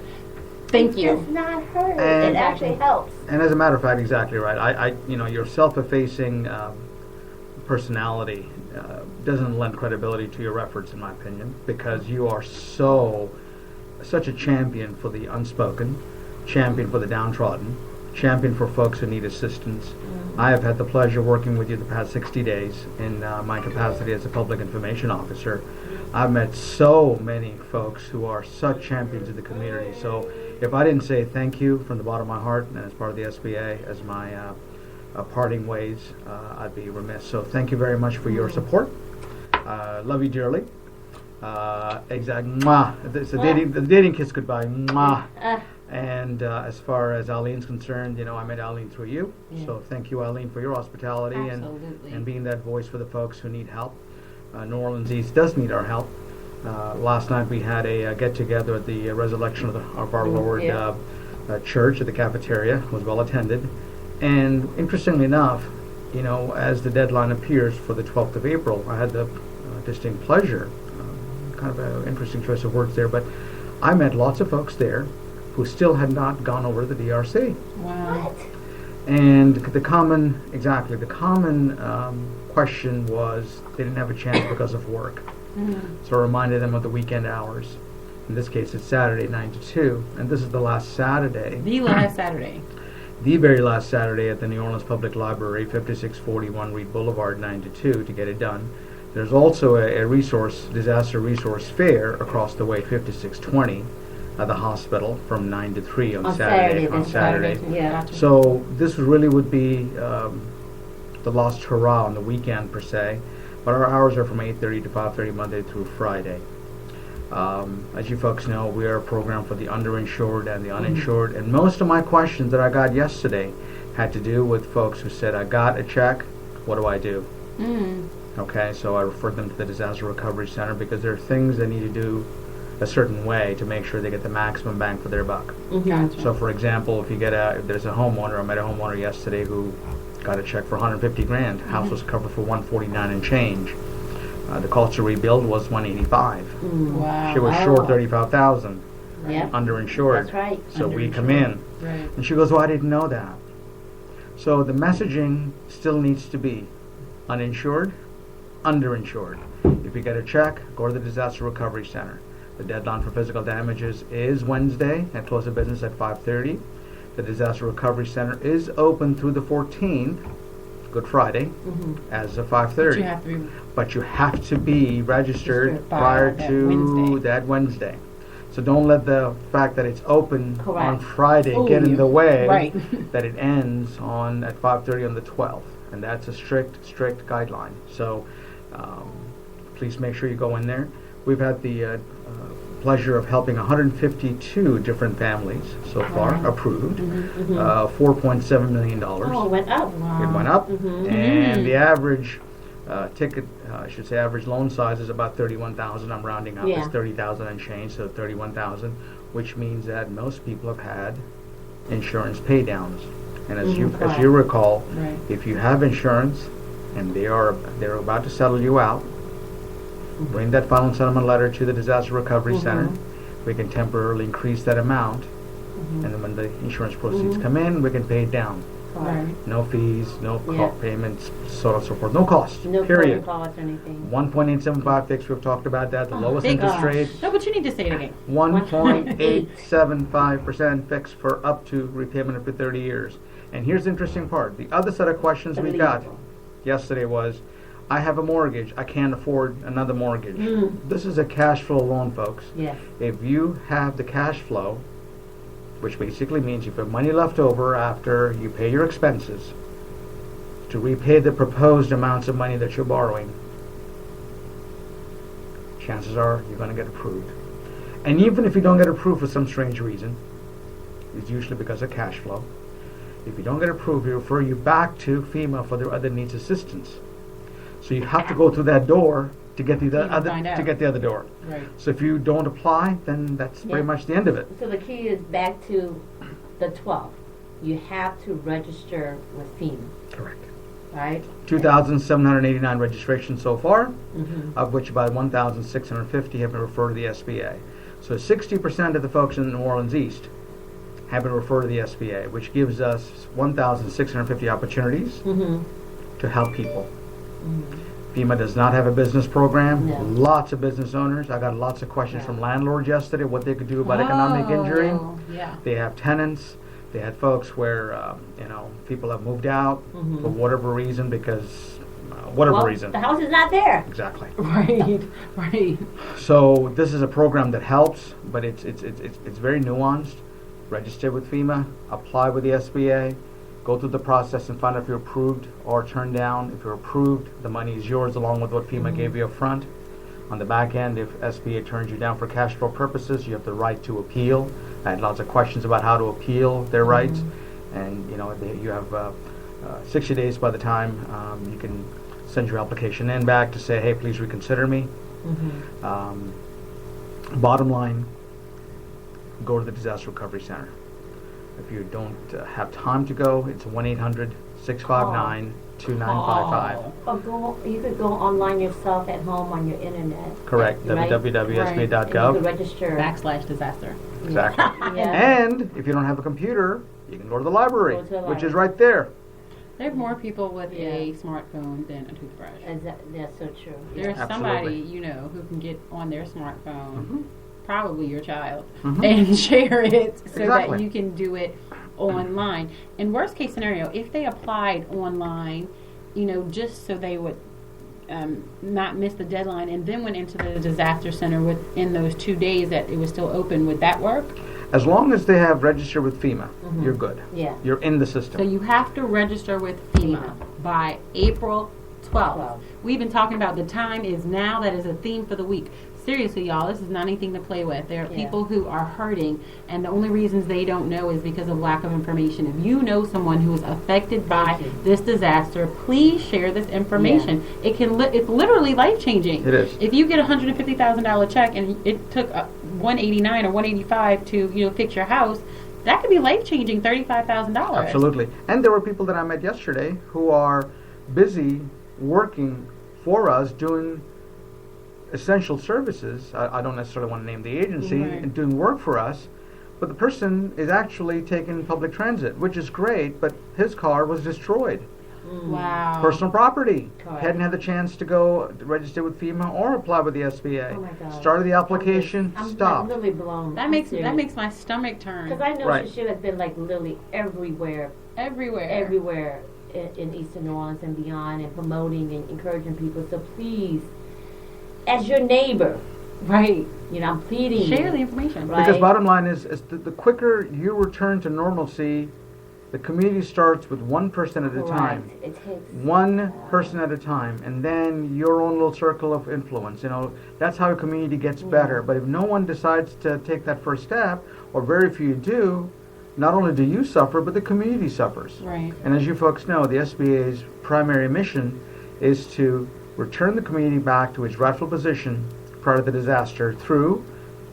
Thank you. It's not hurt. It actually helps. And as a matter of fact, exactly right. Your self-effacing personality doesn't lend credibility to your efforts, in my opinion, because you are such a champion for the unspoken, champion for the downtrodden, champion for folks who need assistance. I have had the pleasure of working with you the past 60 days in my capacity as a public information officer. I've met so many folks who are such champions of the community. So if I didn't say thank you from the bottom of my heart and as part of the SBA as my parting ways, I'd be remiss. So thank you very much for your support. Love you dearly. Exactly. Mwah. It's the dating kiss goodbye. Mwah. And as far as Eileen's concerned, I met Eileen through you. Yeah. So thank you, Eileen, for your hospitality and being that voice for the folks who need help. New Orleans East does need our help. Last night we had a get-together at the resurrection of our Lord church at the cafeteria. It was well attended. And interestingly enough, as the deadline appears for the 12th of April, I had the distinct pleasure, kind of an interesting choice of words there, but I met lots of folks there who still had not gone over to the DRC. Wow. What? And the common question was they didn't have a chance because of work. Mm-hmm. So I reminded them of the weekend hours. In this case, it's Saturday, 9 to 2, and this is the last Saturday. The last Saturday. The very last Saturday at the New Orleans Public Library, 5641 Reed Boulevard, 9 to 2, to get it done. There's also a disaster resource fair across the way, 5620, at the hospital from 9 to 3 on Saturday. Yeah. So this really would be the last hurrah on the weekend per se, but our hours are from 8:30 to 5:30 Monday through Friday. As you folks know, we are a program for the underinsured and the uninsured, and most of my questions that I got yesterday had to do with folks who said, I got a check, what do I do? Okay, so I referred them to the Disaster Recovery Center because there are things they need to do a certain way to make sure they get the maximum bang for their buck. Gotcha. So for example, if there's a homeowner, I met a homeowner yesterday who got a check for $150,000. House was covered for $149 and change. The cost to rebuild was $185. Wow. She was short $35,000. Yep. Underinsured. That's right. So we come in. Right. And she goes, well, I didn't know that. So the messaging still needs to be uninsured, underinsured. If you get a check, go to the Disaster Recovery Center. The deadline for physical damages is Wednesday at close of business at 5:30. The Disaster Recovery Center is open through the 14th, Good Friday, as of 5:30. But you have to be registered prior to that Wednesday. So don't let the fact that it's open on Friday get in the way that it ends at 5:30 on the 12th. And that's a strict guideline. So please make sure you go in there. We've had the pleasure of helping 152 different families so far, approved, $4.7 million. Oh, it went up. Wow. It went up, and the average average loan size is about $31,000. I'm rounding up. It's $30,000 and change, so $31,000, which means that most people have had insurance pay downs. And as you recall, if you have insurance and they're about to settle you out, bring that final settlement letter to the Disaster Recovery Center. We can temporarily increase that amount, and then when the insurance proceeds come in, we can pay it down. No fees, no payments, so on and so forth. No cost. No period. cost or anything. 1.875 fixed. We've talked about that. The lowest interest rate. No, but you need to say it again. 1.875% fixed for up to repayment up to 30 years. And here's the interesting part. The other set of questions we got yesterday was, I have a mortgage. I can't afford another mortgage. This is a cash flow loan, folks. Yes. If you have the cash flow which basically means if you have money left over after you pay your expenses to repay the proposed amounts of money that you're borrowing, chances are you're going to get approved. And even if you don't get approved for some strange reason, it's usually because of cash flow. If you don't get approved, they refer you back to FEMA for their other needs assistance. So you have to go through that door to get the other door. Right. So if you don't apply, then that's pretty much the end of it. So the key is back to the 12th. You have to register with FEMA. Correct. Right? 2,789 registrations so far, of which about 1,650 have been referred to the SBA. So 60% of the folks in New Orleans East have been referred to the SBA, which gives us 1,650 opportunities to help people. FEMA does not have a business program. No. Lots of business owners. I got lots of questions from landlords yesterday, what they could do about economic injury. Yeah. They have tenants. They had folks where, people have moved out for whatever reason because, reason. The house is not there. Exactly. Right. So this is a program that helps, but it's very nuanced. Register with FEMA, apply with the SBA, go through the process and find out if you're approved or turned down. If you're approved, the money is yours along with what FEMA gave you up front. On the back end, if SBA turns you down for cash flow purposes, you have the right to appeal. I had lots of questions about how to appeal their rights, and you have 60 days by the time you can send your application in back to say, hey, please reconsider me. Bottom line, go to the Disaster Recovery Center. If you don't have time to go, it's 1-800-659-2955. Or you could go online yourself at home on your internet. Correct, right? www.sba.gov. You could register. /disaster. Exactly. Yeah. And if you don't have a computer, you can go to the library, Go to the which is library. right there. There are more people with a smartphone than a toothbrush. That's so true. There's Absolutely. somebody, who can get on their smartphone, probably your child, and share it so that Exactly. you can do it online. In worst case scenario, if they applied online, just so they would not miss the deadline and then went into the disaster center within those 2 days that it was still open, would that work? As long as they have registered with FEMA, you're good. Yeah. You're in the system. So you have to register with FEMA by April 12th. We've been talking about the time is now. That is a theme for the week. Seriously, y'all, this is not anything to play with. There are people who are hurting, and the only reasons they don't know is because of lack of information. If you know someone who is affected by this disaster, please share this information. It's literally life-changing. It is. If you get a $150,000 check and it took $189 or $185 to fix your house, that could be life-changing, $35,000. Absolutely. And there were people that I met yesterday who are busy working for us doing essential services. I don't necessarily want to name the agency, and doing work for us, but the person is actually taking public transit, which is great, but his car was destroyed. Wow. Personal property. Correct. Hadn't had the chance to go register with FEMA or apply with the SBA. Oh my God. Started the application, I'm stopped. really blown. That makes my stomach turn. Because I know Right. she should have been like literally everywhere in Eastern New Orleans and beyond, and promoting and encouraging people. So please, as your neighbor, Right. I'm pleading. Share the information. Right. Because bottom line is the quicker you return to normalcy, the community starts with one person at a time. It takes One person at a time, and then your own little circle of influence. That's how a community gets better. But if no one decides to take that first step, or very few do, not only do you suffer, but the community suffers. Right. And as you folks know, the SBA's primary mission is to return the community back to its rightful position prior to the disaster through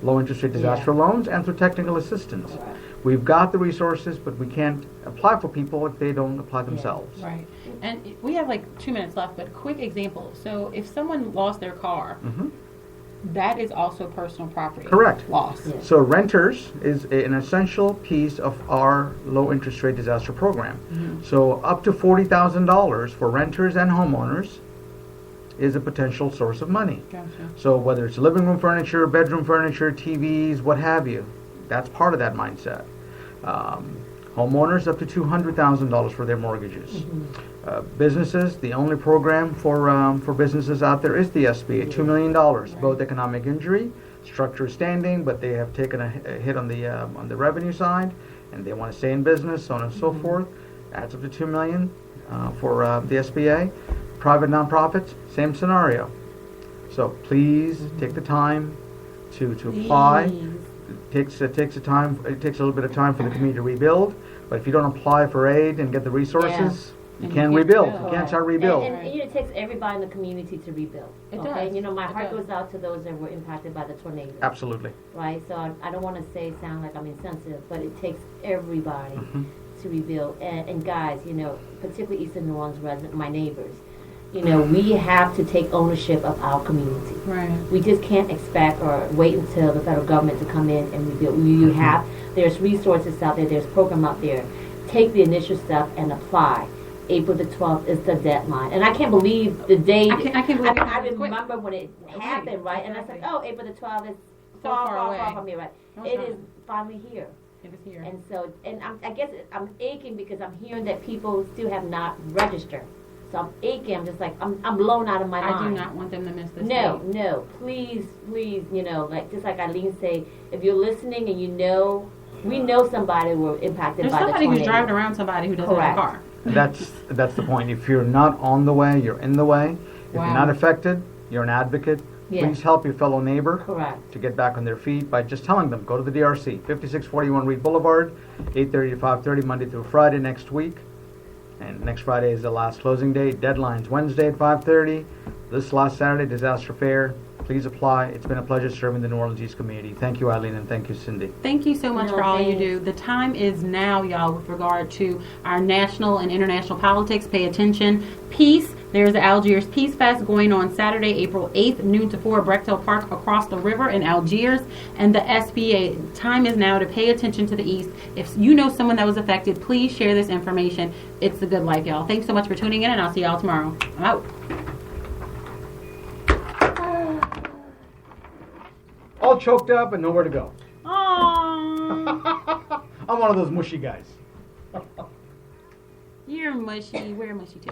low interest rate disaster loans and through technical assistance. Right. We've got the resources, but we can't apply for people if they don't apply themselves. Right. And we have like 2 minutes left, but quick example. So if someone lost their car, that is also personal property. Correct. Loss. Yeah. So renters is an essential piece of our low interest rate disaster program. So up to $40,000 for renters and homeowners is a potential source of money. Gotcha. So whether it's living room furniture, bedroom furniture, TVs, what have you, that's part of that mindset. Homeowners up to $200,000 for their mortgages. Businesses, the only program for businesses out there is the SBA, $2 million, both economic injury, Structure is standing, but they have taken a hit on the revenue side, and they want to stay in business, so on and so forth. Adds up to $2 million for the SBA. Private nonprofits, same scenario. So please take the time to apply. It takes a little bit of time for the community to rebuild. But if you don't apply for aid and get the resources, you can't rebuild. You can't start rebuild. And it takes everybody in the community to rebuild. It okay? does. You know, my heart goes out to those that were impacted by the tornado. Absolutely. Right? So I don't want to sound like I'm insensitive, but it takes everybody to rebuild. And guys, you know, particularly Eastern New Orleans residents, my neighbors, you know, we have to take ownership of our community. Right. We just can't expect or wait until the federal government to come in and rebuild. There's resources out there, there's program out there. Take the initial step and apply. April the 12th is the deadline. And I can't believe the day. I can't believe I remember when it happened, right? And I said, oh, April the 12th is far from me, right? It is finally here. It is here. And so, I guess I'm aching because I'm hearing that people still have not registered. So I'm aching. I'm just like, I'm blown out of my mind. I do not want them to miss this. No, please, you know, like just like Eileen say, if you're listening and you know, we know somebody who were impacted There's by the tornado. somebody who's driving around somebody who doesn't have a car. That's the point. If you're not on the way, you're in the way. If you're not affected, you're an advocate. Yes. Please help your fellow neighbor Correct. to get back on their feet by just telling them, go to the DRC, 5641 Reed Boulevard, 8:30 to 5:30, Monday through Friday next week. And next Friday is the last closing date. Deadline's Wednesday at 5:30. This last Saturday, disaster fair. Please apply. It's been a pleasure serving the New Orleans East community. Thank you, Eileen, and thank you, Cindy. Thank you so much for all you do. The time is now, y'all, with regard to our national and international politics. Pay attention. Peace. There's the Algiers Peace Fest going on Saturday, April 8th, noon to 4 at Brechtel Park across the river in Algiers. And the SBA, time is now to pay attention to the East. If you know someone that was affected, please share this information. It's the good life, y'all. Thanks so much for tuning in, and I'll see y'all tomorrow. I'm out. All choked up and nowhere to go. Aww. I'm one of those mushy guys. You're mushy. We're mushy too.